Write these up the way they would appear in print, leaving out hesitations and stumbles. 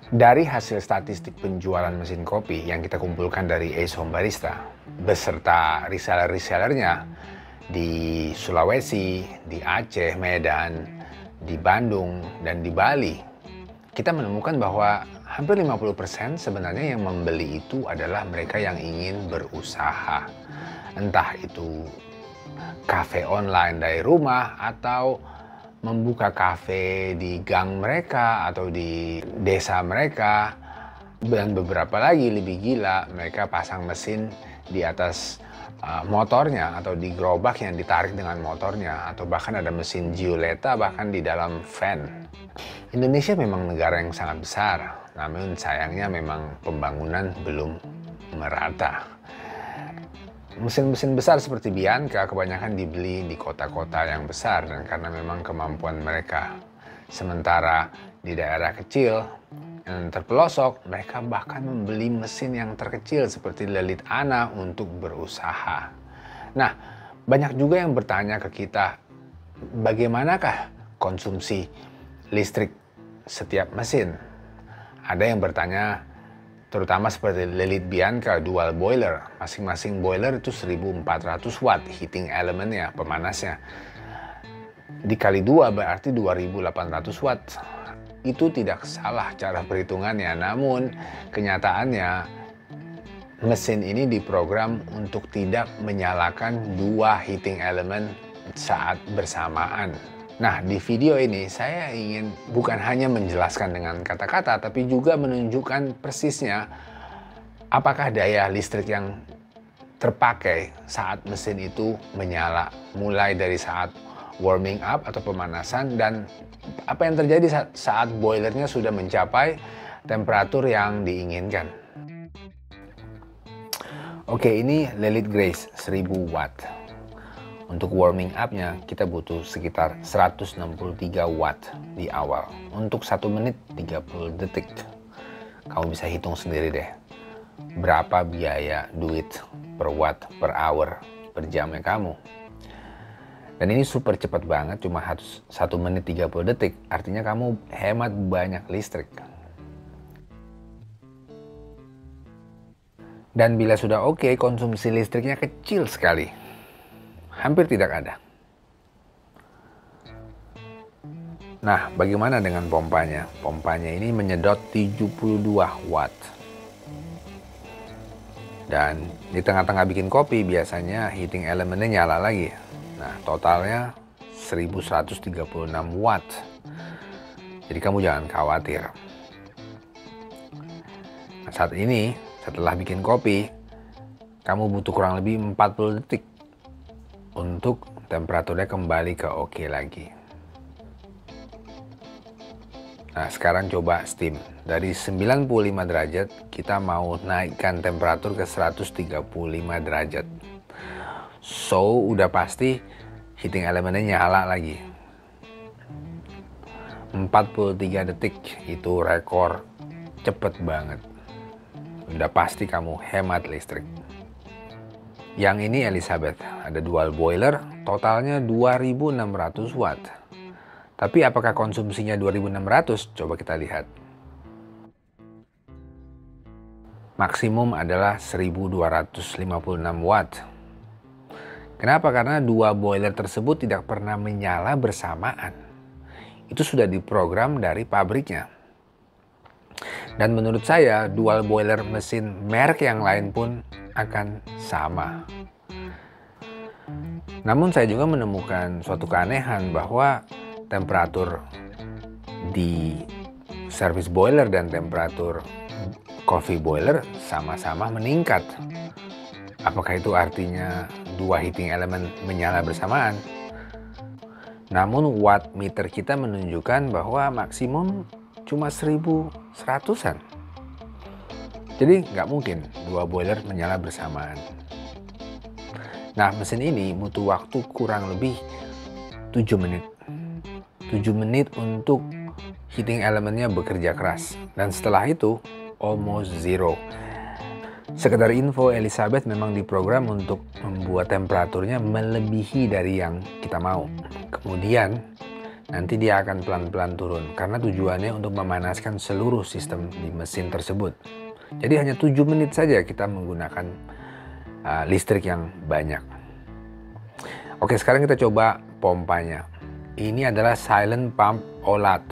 Dari hasil statistik penjualan mesin kopi yang kita kumpulkan dari Ace Home Barista beserta reseller-resellernya di Sulawesi, di Aceh, Medan, di Bandung, dan di Bali, kita menemukan bahwa hampir 50% sebenarnya yang membeli itu adalah mereka yang ingin berusaha. Entah itu kafe online dari rumah atau membuka kafe di gang mereka atau di desa mereka, dan beberapa lagi lebih gila, mereka pasang mesin di atas motornya atau di gerobak yang ditarik dengan motornya, atau bahkan ada mesin Gioletta bahkan di dalam van. Indonesia memang negara yang sangat besar, namun sayangnya memang pembangunan belum merata. Mesin-mesin besar seperti Bianca kebanyakan dibeli di kota-kota yang besar dan karena memang kemampuan mereka. Sementara di daerah kecil yang terpelosok, mereka bahkan membeli mesin yang terkecil seperti Lelit Ana untuk berusaha. Nah, banyak juga yang bertanya ke kita, bagaimanakah konsumsi listrik setiap mesin? Ada yang bertanya, terutama seperti Lelit Bianca dual boiler, masing-masing boiler itu 1400 watt heating elemennya, pemanasnya. Dikali 2 berarti 2800 watt. Itu tidak salah cara perhitungannya, namun kenyataannya mesin ini diprogram untuk tidak menyalakan dua heating element saat bersamaan. Nah, di video ini saya ingin bukan hanya menjelaskan dengan kata-kata, tapi juga menunjukkan persisnya apakah daya listrik yang terpakai saat mesin itu menyala, mulai dari saat warming up atau pemanasan, dan apa yang terjadi saat boilernya sudah mencapai temperatur yang diinginkan. Oke, ini Lelit Grace 1000 watt. Untuk warming up-nya kita butuh sekitar 163 watt di awal. Untuk 1 menit 30 detik. Kamu bisa hitung sendiri deh. Berapa biaya duit per watt per hour per jamnya kamu. Dan ini super cepat banget, cuma harus 1 menit 30 detik. Artinya kamu hemat banyak listrik. Dan bila sudah oke, konsumsi listriknya kecil sekali. Hampir tidak ada. Nah, bagaimana dengan pompanya? Pompanya ini menyedot 72 watt. Dan di tengah-tengah bikin kopi biasanya heating elemennya nyala lagi. Nah, totalnya 1136 watt. Jadi kamu jangan khawatir. Nah, saat ini, setelah bikin kopi, kamu butuh kurang lebih 40 detik untuk temperaturnya kembali ke oke lagi. Nah, sekarang coba steam. Dari 95 derajat, kita mau naikkan temperatur ke 135 derajat. So, udah pasti heating elemennya nyala lagi. 43 detik, itu rekor cepet banget. Udah pasti kamu hemat listrik. Yang ini Elizabeth, ada dual boiler, totalnya 2600 watt. Tapi apakah konsumsinya 2600? Coba kita lihat. Maksimum adalah 1256 watt. Kenapa? Karena dua boiler tersebut tidak pernah menyala bersamaan. Itu sudah diprogram dari pabriknya. Dan menurut saya, dual boiler mesin merek yang lain pun akan sama. Namun saya juga menemukan suatu keanehan bahwa temperatur di service boiler dan temperatur coffee boiler sama-sama meningkat. Apakah itu artinya dua heating element menyala bersamaan? Namun watt meter kita menunjukkan bahwa maksimum cuma 1100-an. Jadi nggak mungkin dua boiler menyala bersamaan. Nah, mesin ini butuh waktu kurang lebih 7 menit. 7 menit untuk heating elemennya bekerja keras. Dan setelah itu, almost zero. Sekedar info, Elizabeth memang diprogram untuk membuat temperaturnya melebihi dari yang kita mau. Kemudian, nanti dia akan pelan-pelan turun karena tujuannya untuk memanaskan seluruh sistem di mesin tersebut. Jadi hanya 7 menit saja kita menggunakan listrik yang banyak. Oke, sekarang kita coba pompanya. Ini adalah silent pump OLAT.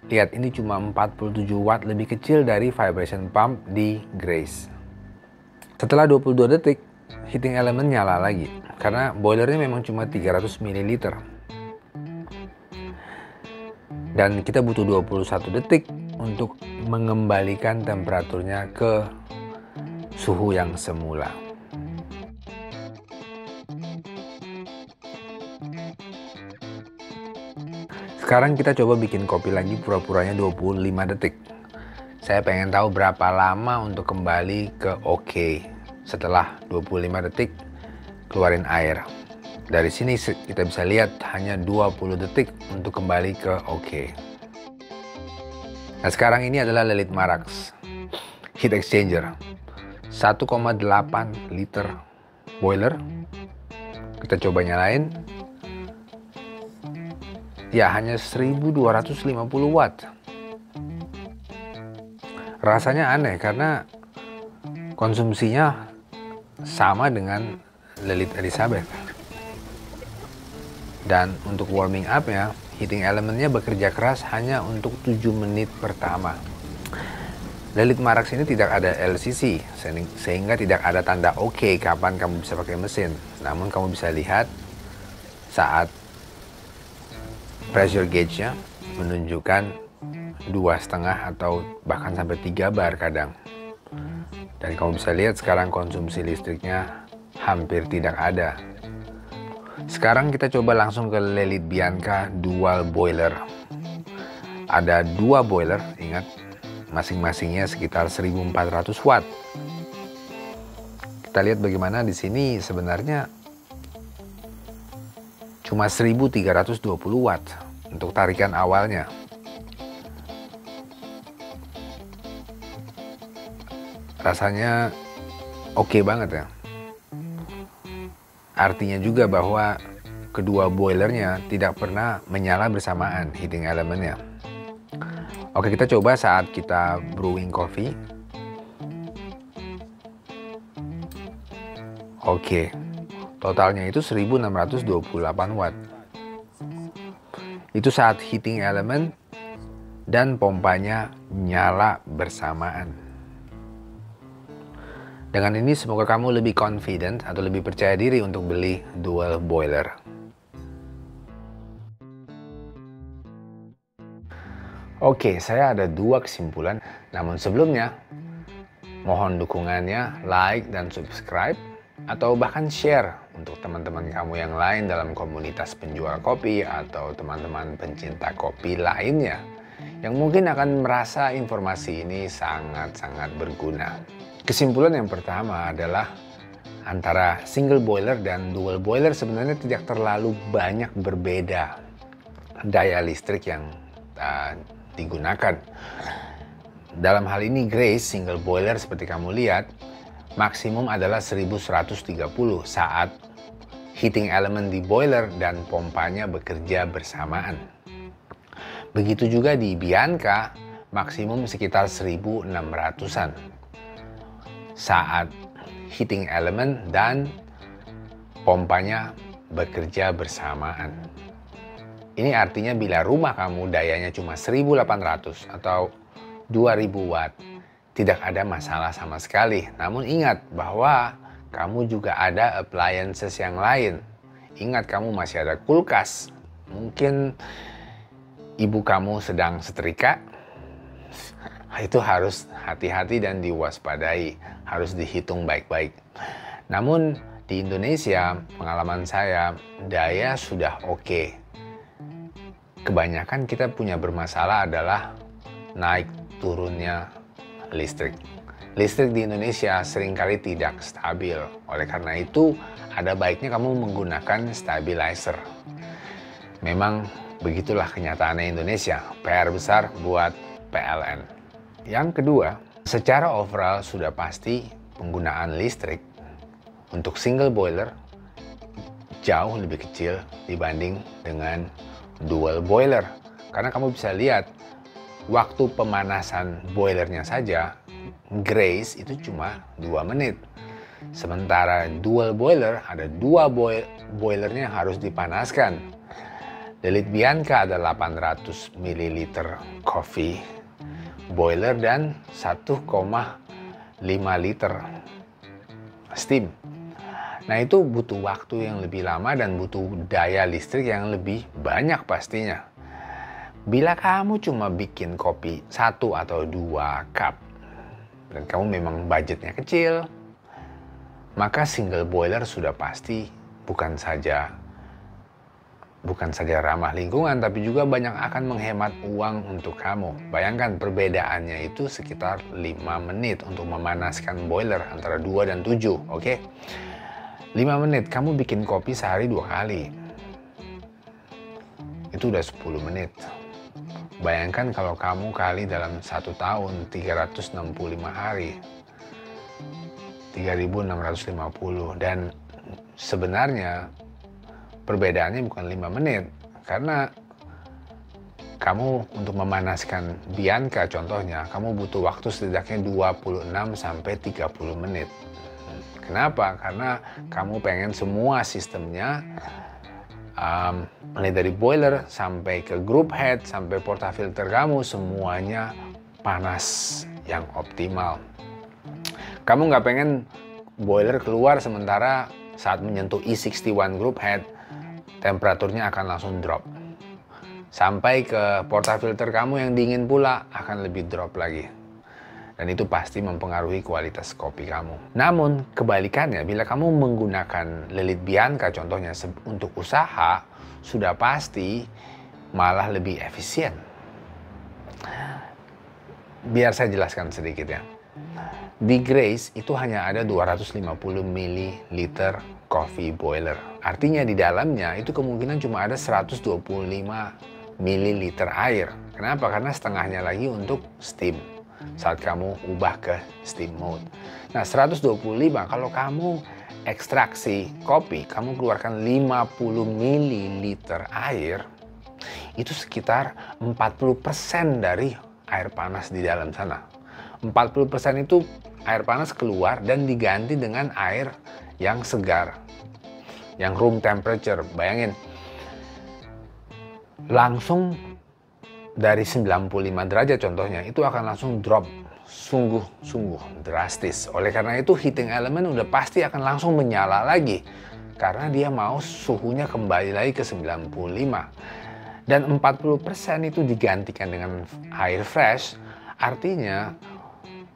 Lihat, ini cuma 47 watt, lebih kecil dari vibration pump di Grace. Setelah 22 detik, heating element nyala lagi karena boilernya memang cuma 300 ml. Dan kita butuh 21 detik untuk mengembalikan temperaturnya ke suhu yang semula. Sekarang kita coba bikin kopi lagi, pura-puranya 25 detik. Saya pengen tahu berapa lama untuk kembali ke OK. Setelah 25 detik, keluarin air. Dari sini kita bisa lihat hanya 20 detik untuk kembali ke OK. Nah, sekarang ini adalah Lelit Marax heat exchanger. 1,8 liter boiler. Kita coba nyalain. Ya, hanya 1250 watt. Rasanya aneh karena konsumsinya sama dengan Lelit Elizabeth. Dan untuk warming up-nya, heating elementnya bekerja keras hanya untuk 7 menit pertama. Lelit Marax ini tidak ada LCC, sehingga tidak ada tanda OK kapan kamu bisa pakai mesin. Namun kamu bisa lihat saat pressure gauge-nya menunjukkan 2,5 atau bahkan sampai 3 bar kadang. Dan kamu bisa lihat sekarang konsumsi listriknya hampir tidak ada. Sekarang kita coba langsung ke Lelit Bianca dual boiler. Ada 2 boiler, ingat, masing-masingnya sekitar 1400 watt. Kita lihat bagaimana di sini sebenarnya cuma 1320 watt untuk tarikan awalnya. Rasanya oke banget ya. Artinya juga bahwa kedua boilernya tidak pernah menyala bersamaan heating elementnya. Oke, kita coba saat kita brewing coffee. Oke, totalnya itu 1628 watt. Itu saat heating element dan pompanya nyala bersamaan. Dengan ini semoga kamu lebih confident atau lebih percaya diri untuk beli dual boiler. Oke, saya ada 2 kesimpulan. Namun sebelumnya, mohon dukungannya, like dan subscribe, atau bahkan share untuk teman-teman kamu yang lain dalam komunitas penjual kopi atau teman-teman pencinta kopi lainnya yang mungkin akan merasa informasi ini sangat-sangat berguna. Kesimpulan yang pertama adalah antara single boiler dan dual boiler sebenarnya tidak terlalu banyak berbeda daya listrik yang digunakan. Dalam hal ini Grace single boiler seperti kamu lihat maksimum adalah 1130 saat heating element di boiler dan pompanya bekerja bersamaan. Begitu juga di Bianca maksimum sekitar 1600-an. Saat heating element dan pompanya bekerja bersamaan. Ini artinya bila rumah kamu dayanya cuma 1800 atau 2000 watt, tidak ada masalah sama sekali. Namun ingat bahwa kamu juga ada appliances yang lain. Ingat, kamu masih ada kulkas. Mungkin ibu kamu sedang setrika. Itu harus hati-hati dan diwaspadai, harus dihitung baik-baik. Namun di Indonesia, pengalaman saya, daya sudah oke. Kebanyakan kita punya bermasalah adalah naik turunnya listrik. Listrik di Indonesia seringkali tidak stabil. Oleh karena itu, ada baiknya kamu menggunakan stabilizer. Memang begitulah kenyataannya Indonesia. PR besar buat PLN. Yang kedua, secara overall sudah pasti penggunaan listrik untuk single boiler jauh lebih kecil dibanding dengan dual boiler. Karena kamu bisa lihat waktu pemanasan boilernya saja, Grace itu cuma 2 menit. Sementara dual boiler ada 2 boilernya yang harus dipanaskan. Lelит Bianca ada 800 ml coffee boiler dan 1,5 liter steam. Nah, itu butuh waktu yang lebih lama dan butuh daya listrik yang lebih banyak pastinya. Bila kamu cuma bikin kopi 1 atau 2 cup dan kamu memang budgetnya kecil, maka single boiler sudah pasti bukan saja ramah lingkungan, tapi juga banyak akan menghemat uang untuk kamu. Bayangkan perbedaannya itu sekitar 5 menit untuk memanaskan boiler antara 2 dan 7, oke? 5 menit, kamu bikin kopi sehari 2 kali. Itu udah 10 menit. Bayangkan kalau kamu kali dalam 1 tahun, 365 hari. 3.650, dan sebenarnya perbedaannya bukan 5 menit, karena kamu untuk memanaskan Bianca contohnya, kamu butuh waktu setidaknya 26 sampai 30 menit. Kenapa? Karena kamu pengen semua sistemnya, mulai dari boiler sampai ke group head, sampai portafilter kamu, semuanya panas yang optimal. Kamu nggak pengen boiler keluar sementara saat menyentuh E61 group head, temperaturnya akan langsung drop. Sampai ke portafilter kamu yang dingin pula akan lebih drop lagi. Dan itu pasti mempengaruhi kualitas kopi kamu. Namun kebalikannya, bila kamu menggunakan Lelит Bianca contohnya untuk usaha, sudah pasti malah lebih efisien. Biar saya jelaskan sedikit ya. Di Grace itu hanya ada 250 ml coffee boiler. Artinya di dalamnya itu kemungkinan cuma ada 125 ml air. Kenapa? Karena setengahnya lagi untuk steam saat kamu ubah ke steam mode. Nah, 125 kalau kamu ekstraksi kopi, kamu keluarkan 50 ml air, itu sekitar 40% dari air panas di dalam sana. 40% itu air panas keluar dan diganti dengan air yang segar, yang room temperature. Bayangin, langsung dari 95 derajat contohnya, itu akan langsung drop, sungguh drastis. Oleh karena itu heating element udah pasti akan langsung menyala lagi, karena dia mau suhunya kembali lagi ke 95. Dan 40% itu digantikan dengan air fresh, artinya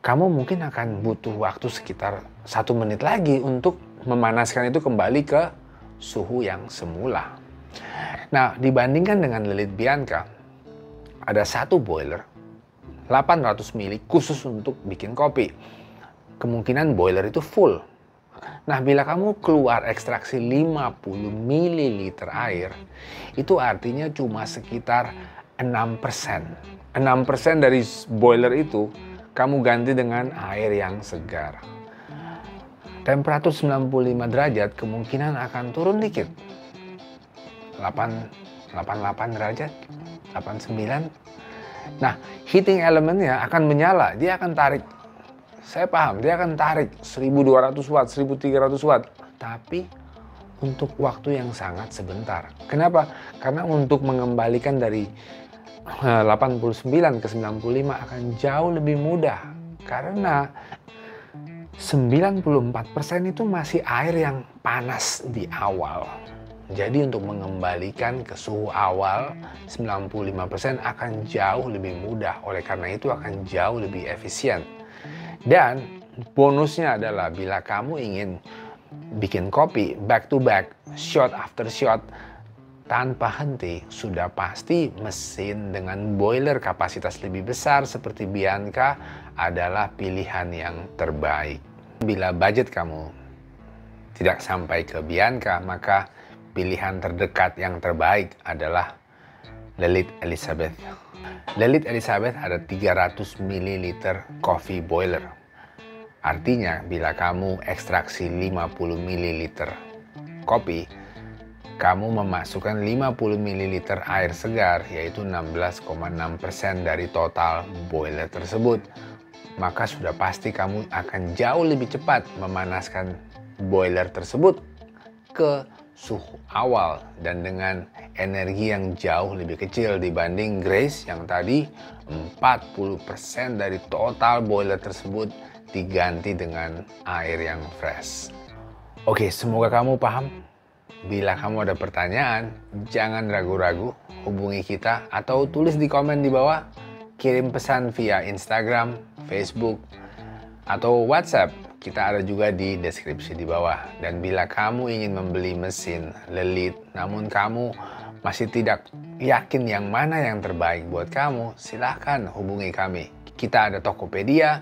kamu mungkin akan butuh waktu sekitar 1 menit lagi untuk memanaskan itu kembali ke suhu yang semula. Nah, dibandingkan dengan Lelит Bianca, ada 1 boiler 800 ml khusus untuk bikin kopi. Kemungkinan boiler itu full. Nah, bila kamu keluar ekstraksi 50 ml air, itu artinya cuma sekitar 6%. 6% dari boiler itu kamu ganti dengan air yang segar. Temperatur 95 derajat kemungkinan akan turun dikit. 88 derajat, 89. Nah, heating elemennya akan menyala, dia akan tarik. Saya paham, dia akan tarik 1200 watt, 1300 watt. Tapi untuk waktu yang sangat sebentar. Kenapa? Karena untuk mengembalikan dari 89 ke 95 akan jauh lebih mudah. Karena 94% itu masih air yang panas di awal. Jadi untuk mengembalikan ke suhu awal 95% akan jauh lebih mudah. Oleh karena itu akan jauh lebih efisien. Dan bonusnya adalah bila kamu ingin bikin kopi back to back, shot after shot, tanpa henti, sudah pasti mesin dengan boiler kapasitas lebih besar seperti Bianca adalah pilihan yang terbaik. Bila budget kamu tidak sampai ke Bianca, maka pilihan terdekat yang terbaik adalah Lelит Elizabeth. Lelит Elizabeth ada 300 ml coffee boiler. Artinya bila kamu ekstraksi 50 ml kopi, kamu memasukkan 50 ml air segar, yaitu 16,6% dari total boiler tersebut, maka sudah pasti kamu akan jauh lebih cepat memanaskan boiler tersebut ke suhu awal dan dengan energi yang jauh lebih kecil dibanding Grace yang tadi 40% dari total boiler tersebut diganti dengan air yang fresh. Oke, semoga kamu paham. Bila kamu ada pertanyaan, jangan ragu-ragu hubungi kita atau tulis di komen di bawah, kirim pesan via Instagram, Facebook, atau WhatsApp. Kita ada juga di deskripsi di bawah. Dan bila kamu ingin membeli mesin lelit, namun kamu masih tidak yakin yang mana yang terbaik buat kamu, silahkan hubungi kami. Kita ada Tokopedia,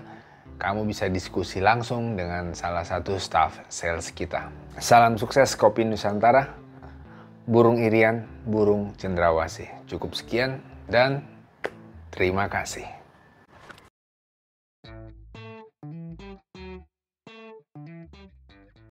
kamu bisa diskusi langsung dengan salah satu staff sales kita. Salam sukses Kopi Nusantara, burung irian, burung cendrawasih. Cukup sekian dan terima kasih.